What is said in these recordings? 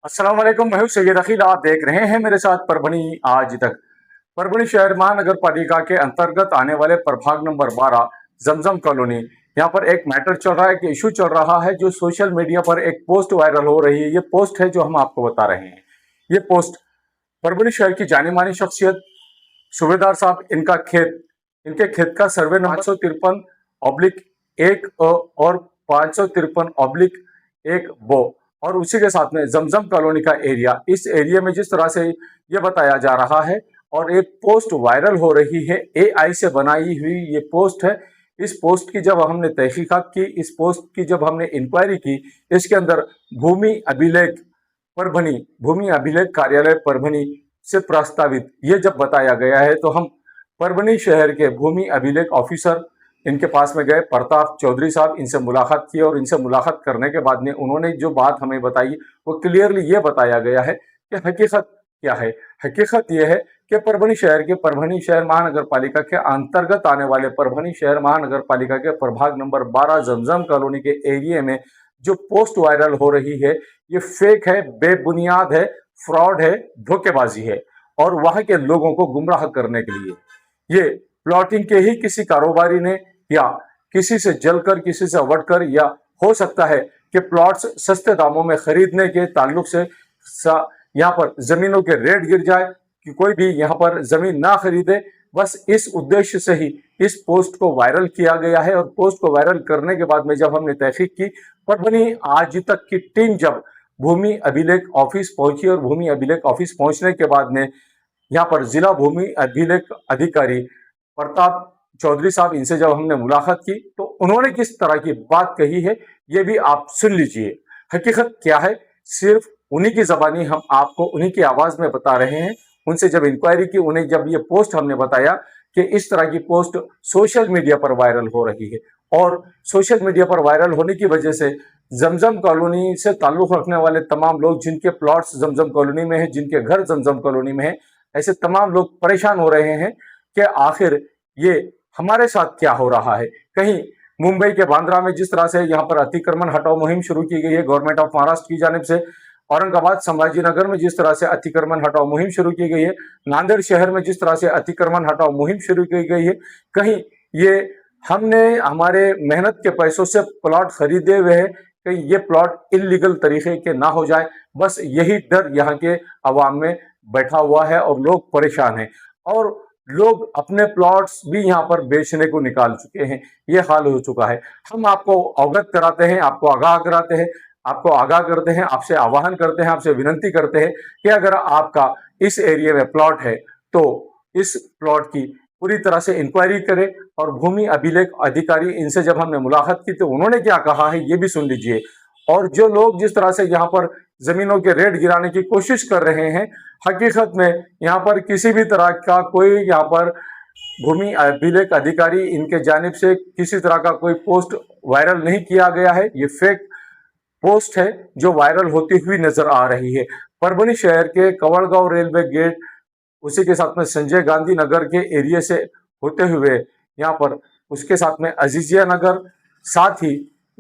अस्सलाम वालेकुम, मैं हूं सैयद अखिल। आप देख रहे हैं मेरे साथ परभनी आज तक। परभनी शहर महानगर पालिका के अंतर्गत आने वाले प्रभाग नंबर 12 जमजम कॉलोनी, यहाँ पर एक मैटर चल रहा है, एक इशू चल रहा है जो सोशल मीडिया पर एक पोस्ट वायरल हो रही है। ये पोस्ट है जो हम आपको बता रहे हैं। ये पोस्ट परभनी शहर की जानी मानी शख्सियत सूबेदार साहब, इनके खेत का सर्वे नंबर 553/1 और 553/1 और उसी के साथ में जमजम कॉलोनी का एरिया, इस एरिया में जिस तरह से ये बताया जा रहा है और एक पोस्ट वायरल हो रही है, एआई से बनाई हुई ये पोस्ट है। इस पोस्ट की जब हमने तहकीकात की, इस पोस्ट की जब हमने इंक्वायरी की, इसके अंदर भूमि अभिलेख परभनी, भूमि अभिलेख कार्यालय परभनी से प्रस्तावित ये जब बताया गया है, तो हम परभनी शहर के भूमि अभिलेख ऑफिसर इनके पास में गए, प्रताप चौधरी साहब, इनसे मुलाकात की और इनसे मुलाकात करने के बाद में उन्होंने जो बात हमें बताई वो क्लियरली ये बताया गया है कि हकीकत क्या है। हकीकत ये है कि परभनी शहर महानगर पालिका के अंतर्गत आने वाले परभनी शहर महानगर पालिका के प्रभाग नंबर 12 जमजम कॉलोनी के एरिया में जो पोस्ट वायरल हो रही है, ये फेक है, बेबुनियाद है, फ्रॉड है, धोखेबाजी है और वहां के लोगों को गुमराह करने के लिए ये प्लॉटिंग के ही किसी कारोबारी ने या किसी से जलकर, किसी से अवटकर, या हो सकता है कि प्लॉट्स सस्ते दामों में खरीदने के ताल्लुक से यहाँ पर जमीनों के रेट गिर जाए कि कोई भी यहाँ पर जमीन ना खरीदे, बस इस उद्देश्य से ही इस पोस्ट को वायरल किया गया है। और पोस्ट को वायरल करने के बाद में जब हमने तहकीक की, परभनी आज तक की टीम जब भूमि अभिलेख ऑफिस पहुंची और भूमि अभिलेख ऑफिस पहुंचने के बाद में यहाँ पर जिला भूमि अभिलेख अधिकारी प्रताप चौधरी साहब, इनसे जब हमने मुलाकात की तो उन्होंने किस तरह की बात कही है ये भी आप सुन लीजिए। हकीकत क्या है, सिर्फ उन्हीं की जबानी हम आपको उन्हीं की आवाज में बता रहे हैं। उनसे जब इंक्वायरी की, उन्हें जब ये पोस्ट हमने बताया कि इस तरह की पोस्ट सोशल मीडिया पर वायरल हो रही है और सोशल मीडिया पर वायरल होने की वजह से जमजम कॉलोनी से ताल्लुक रखने वाले तमाम लोग, जिनके प्लॉट्स जमजम कॉलोनी में है, जिनके घर जमजम कॉलोनी में है, ऐसे तमाम लोग परेशान हो रहे हैं कि आखिर ये हमारे साथ क्या हो रहा है। कहीं मुंबई के बांद्रा में जिस तरह से यहाँ पर अतिक्रमण हटाओ मुहिम शुरू की गई है गवर्नमेंट ऑफ महाराष्ट्र की जानिब से, औरंगाबाद संभाजी नगर में जिस तरह से अतिक्रमण हटाओ मुहिम शुरू की गई है, नांदेड़ शहर में जिस तरह से अतिक्रमण हटाओ मुहिम शुरू की गई है, कहीं ये हमने हमारे मेहनत के पैसों से प्लॉट खरीदे हुए हैं, कहीं ये प्लॉट इलीगल तरीके के ना हो जाए, बस यही डर यहाँ के अवाम में बैठा हुआ है और लोग परेशान हैं और लोग अपने प्लॉट्स भी यहाँ पर बेचने को निकाल चुके हैं। ये हाल हो चुका है। हम आपको अवगत कराते हैं, आपको आगाह कराते हैं, आपको आगाह करते हैं, आपसे आह्वान करते हैं, आपसे विनंती करते हैं कि अगर आपका इस एरिया में प्लॉट है तो इस प्लॉट की पूरी तरह से इंक्वायरी करें। और भूमि अभिलेख अधिकारी, इनसे जब हमने मुलाकात की तो उन्होंने क्या कहा है ये भी सुन लीजिए। और जो लोग जिस तरह से यहाँ पर जमीनों के रेट गिराने की कोशिश कर रहे हैं, हकीकत में यहाँ पर किसी भी तरह का कोई, यहाँ पर भूमि अभिलेख अधिकारी इनके जानिब से किसी तरह का कोई पोस्ट वायरल नहीं किया गया है। ये फेक पोस्ट है जो वायरल होती हुई नजर आ रही है। परभनी शहर के कवड़गांव रेलवे गेट, उसी के साथ में संजय गांधी नगर के एरिया से होते हुए यहाँ पर उसके साथ में अजीजिया नगर, साथ ही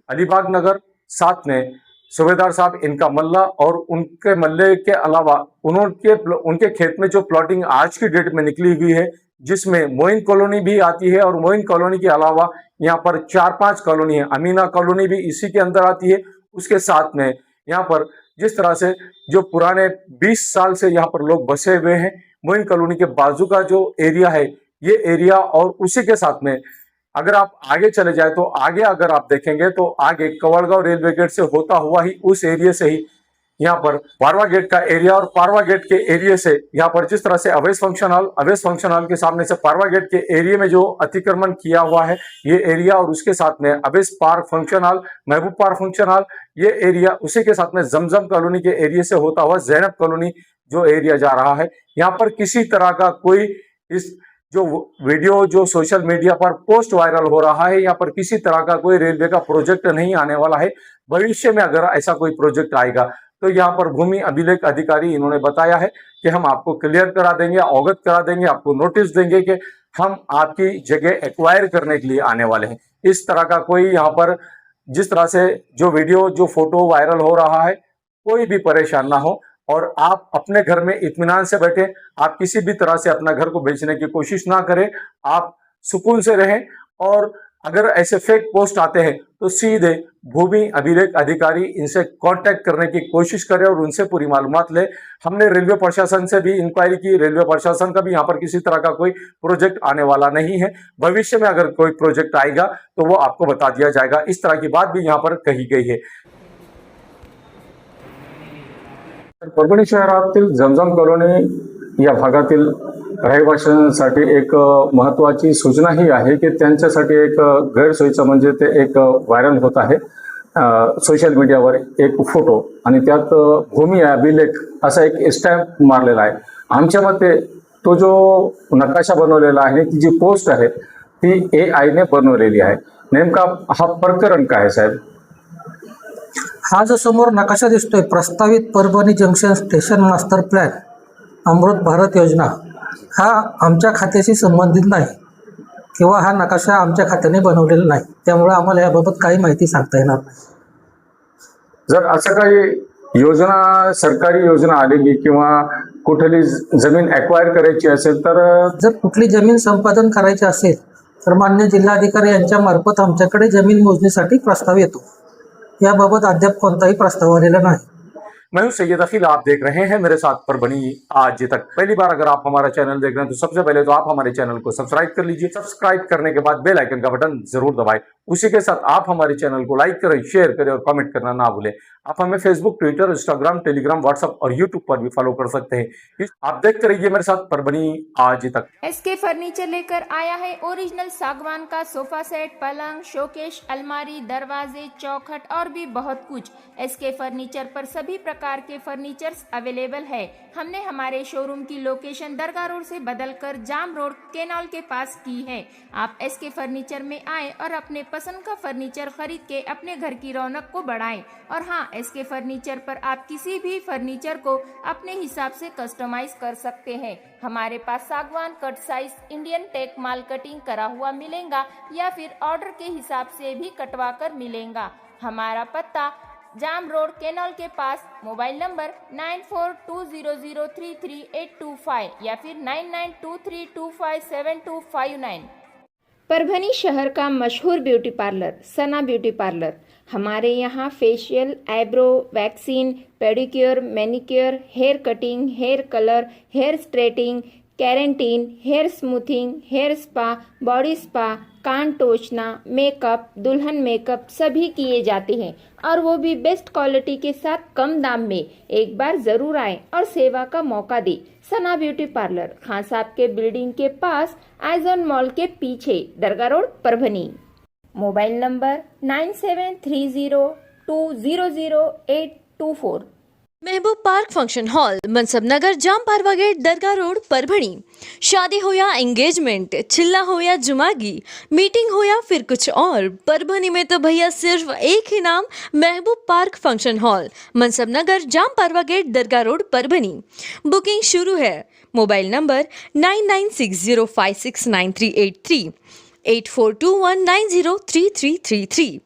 अलीबाग नगर, साथ में सूबेदार साहब इनका मल्ला और उनके मल्ले के अलावा उनके खेत में जो प्लॉटिंग आज की डेट में निकली हुई है, जिसमें मोइन कॉलोनी भी आती है और मोइन कॉलोनी के अलावा यहाँ पर 4-5 कॉलोनी है, अमीना कॉलोनी भी इसी के अंदर आती है। उसके साथ में यहाँ पर जिस तरह से जो पुराने 20 साल से यहाँ पर लोग बसे हुए हैं, मोइन कॉलोनी के बाजू का जो एरिया है ये एरिया, और उसी के साथ में अगर आप आगे चले जाए तो आगे अगर आप देखेंगे तो आगे कवड़गांव रेलवे गेट से होता हुआ ही उस एरिया से ही यहाँ पर पारवा गेट का एरिया, और पारवा गेट के एरिया से यहाँ पर जिस तरह से अवैध फंक्शन हॉल के सामने से पारवा गेट के एरिया में जो अतिक्रमण किया हुआ है ये एरिया, और उसके साथ में अवैध पार्क फंक्शन हॉल, महबूब पार्क फंक्शन हॉल ये एरिया, उसी के साथ में जमजम कॉलोनी के एरिया से होता हुआ जैनब कॉलोनी जो एरिया जा रहा है, यहाँ पर किसी तरह का कोई इस जो वीडियो जो सोशल मीडिया पर पोस्ट वायरल हो रहा है, यहाँ पर किसी तरह का कोई रेलवे का प्रोजेक्ट नहीं आने वाला है। भविष्य में अगर ऐसा कोई प्रोजेक्ट आएगा तो यहाँ पर भूमि अभिलेख अधिकारी इन्होंने बताया है कि हम आपको क्लियर करा देंगे, अवगत करा देंगे, आपको नोटिस देंगे कि हम आपकी जगह एक्वायर करने के लिए आने वाले हैं। इस तरह का कोई यहाँ पर जिस तरह से जो वीडियो जो फोटो वायरल हो रहा है कोई भी परेशान ना हो और आप अपने घर में इत्मीनान से बैठे। आप किसी भी तरह से अपना घर को बेचने की कोशिश ना करें, आप सुकून से रहें। और अगर ऐसे फेक पोस्ट आते हैं तो सीधे भूमि अभिलेख अधिकारी इनसे कांटेक्ट करने की कोशिश करें और उनसे पूरी मालूमात ले। हमने रेलवे प्रशासन से भी इंक्वायरी की, रेलवे प्रशासन का भी यहाँ पर किसी तरह का कोई प्रोजेक्ट आने वाला नहीं है। भविष्य में अगर कोई प्रोजेक्ट आएगा तो वो आपको बता दिया जाएगा। इस तरह की बात भी यहाँ पर कही गई है। परभणी शहरातील जमजम कॉलनी या भागातील रहिवाशांसाठी एक महत्त्वाची सूचना ही आहे की त्यांच्यासाठी एक गैरसोयीचं म्हणजे ते एक व्हायरल होत आहे सोशल मीडियावर एक फोटो आणि त्यात भूमी अभिलेख असा एक स्टॅम्प मारलेला आहे। आमच्या मते तो जो नकाशा बनवलेला आहे, ती जी पोस्ट आहे ती AI ने बनवलेली आहे। नेमका हा प्रकरण काय साहेब? हा जो समोर नकाशा दिसतोय, प्रस्तावित Parbhani junction station master plan Amrit Bharat योजना, हा आमच्या खात्याशी संबंधित नाही किंवा हा नकाशा आमच्या खात्याने बनवलेला नाही, त्यामुळे आम्हाला याबाबत काही माहिती सांगता येणार नाही। जर असं काही योजना, सरकारी योजना आलेली किंवा कुठली जमीन ॲक्वायर करायची असेल तर जर कुठली जमीन संपादन करायची असेल तर मान्य जिल्हाधिकारी यांच्या मार्फत आमच्याकडे जमीन मोजणीसाठी प्रस्ताव येतो। याबाबत अद्याप कोणताही प्रस्ताव आलेला नाही। मैं हूं सैयद अखिल, आप देख रहे हैं मेरे साथ परभणी आज तक। पहली बार अगर आप हमारा चैनल देख रहे हैं तो सबसे पहले तो आप हमारे चैनल को सब्सक्राइब कर लीजिए। सब्सक्राइब करने के बाद बेल आइकन का बटन जरूर दबाएं। उसी के साथ आप हमारे चैनल को लाइक करें, शेयर करें और कमेंट करना ना भूलें। आप हमें Facebook, Twitter, Instagram, Telegram, WhatsApp और यूट्यूब पर भी फॉलो कर सकते हैं। आप देखते रहिए मेरे साथ परभणी आज तक। SK फर्नीचर लेकर आया है ओरिजिनल सागवान का सोफा सेट, पलंग, शोकेश, अलमारी, दरवाजे, चौखट और भी बहुत कुछ। SK फर्नीचर पर सभी प्रकार के फर्नीचर्स अवेलेबल है। हमने हमारे शोरूम की लोकेशन दरगाह रोड से बदलकर जाम रोड केनाल के पास की है। आप SK फर्नीचर में आए और अपने पसंद का फर्नीचर खरीद के अपने घर की रौनक को बढ़ाएं। और हाँ, SK फर्नीचर पर आप किसी भी फर्नीचर को अपने हिसाब से कस्टमाइज कर सकते हैं। हमारे पास सागवान कट साइज इंडियन टेक माल कटिंग करा हुआ मिलेगा या फिर ऑर्डर के हिसाब से भी कटवा कर मिलेगा। हमारा पत्ता जाम रोड केनॉल के पास। मोबाइल नंबर 9420033825 या फिर 9923257259। परभणी शहर का मशहूर beauty parlour Sana beauty parlour. हमारे यहाँ facial, eyebrow, waxing, pedicure, manicure, hair cutting, hair colour, hair straightening, keratin, hair smoothing, hair spa, body spa, कान टोचना, मेकअप, दुल्हन मेकअप सभी किए जाते हैं और वो भी बेस्ट क्वालिटी के साथ कम दाम में। एक बार ज़रूर आएं और सेवा का मौका दें। सना ब्यूटी पार्लर, खान साहब के बिल्डिंग के पास, आइजॉन मॉल के पीछे, Dargah road, Parbhani. Mobile number 9730200824। Mehboob park function hall, Mansab Nagar, Jam Parwa gate, Dargah road, Parbhani. शादी हो या एंगेजमेंट, चिल्ला हो या जुमागी, मीटिंग हो या फिर कुछ और, परभणी में तो भैया सिर्फ एक ही नाम, महबूब park function hall, Mansab Nagar, Jam Parwa gate, Dargah road, Parbhani. Booking शुरू है। Mobile number 9960569383, 8421903333।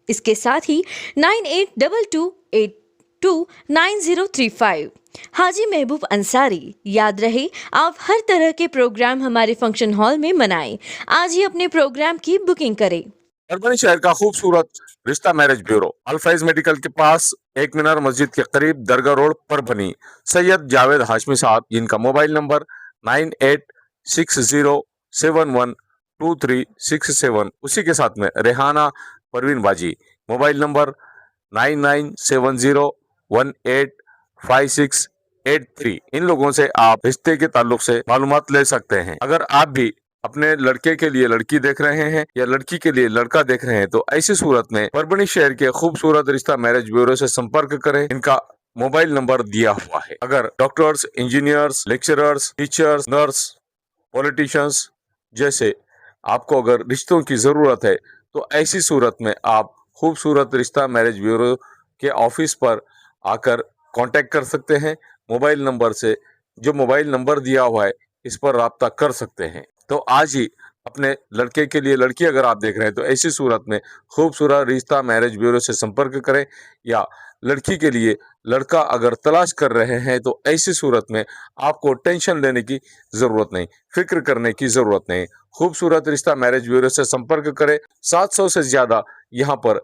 इसके साथ ही 9822829035। हाजी महबूब अंसारी। याद रहे, आप हर तरह के प्रोग्राम हमारे फंक्शन हॉल में मनाएं। आज ही अपने प्रोग्राम की बुकिंग करें। परभणी शहर का खूबसूरत रिश्ता मैरिज ब्यूरो, अल्फाइज मेडिकल के पास, एक मीनार मस्जिद के करीब, दरगाह रोड, परभणी। सैयद जावेद हाशमी साहब, जिनका मोबाइल नंबर 9860712367। उसी के साथ में रेहाना परवीन बाजी, मोबाइल नंबर 9970185683। इन लोगों से आप रिश्ते के ताल्लुक से मालूमात ले सकते हैं। अगर आप भी अपने लड़के के लिए लड़की देख रहे हैं या लड़की के लिए लड़का देख रहे हैं तो ऐसी सूरत में परभणी शहर के खूबसूरत रिश्ता मैरिज ब्यूरो से संपर्क करें। इनका मोबाइल नंबर दिया हुआ है। अगर doctors, engineers, lecturers, teachers, nurse, politicians जैसे आपको अगर रिश्तों की जरूरत है तो ऐसी सूरत में आप खूबसूरत रिश्ता मैरिज ब्यूरो के ऑफिस पर आकर कांटेक्ट कर सकते हैं। मोबाइल नंबर से, जो मोबाइल नंबर दिया हुआ है, इस पर राब्ता कर सकते हैं। तो आज ही अपने लड़के के लिए लड़की अगर आप देख रहे हैं तो ऐसी सूरत में खूबसूरत रिश्ता मैरिज ब्यूरो से संपर्क करें या लड़की के लिए लड़का अगर तलाश कर रहे हैं तो ऐसी सूरत में आपको टेंशन लेने की ज़रूरत नहीं, फिक्र करने की ज़रूरत नहीं। खूबसूरत रिश्ता मैरिज ब्यूरो से संपर्क करें। 700 से ज़्यादा यहाँ पर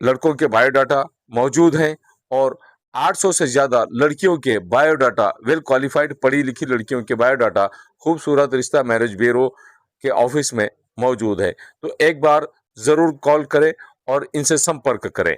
लड़कों के बायोडाटा मौजूद हैं और 800 से ज़्यादा लड़कियों के बायोडाटा, वेल क्वालिफाइड पढ़ी लिखी लड़कियों के बायोडाटा खूबसूरत रिश्ता मैरिज ब्यूरो के ऑफिस में मौजूद है। तो एक बार ज़रूर कॉल करें और इनसे संपर्क करें।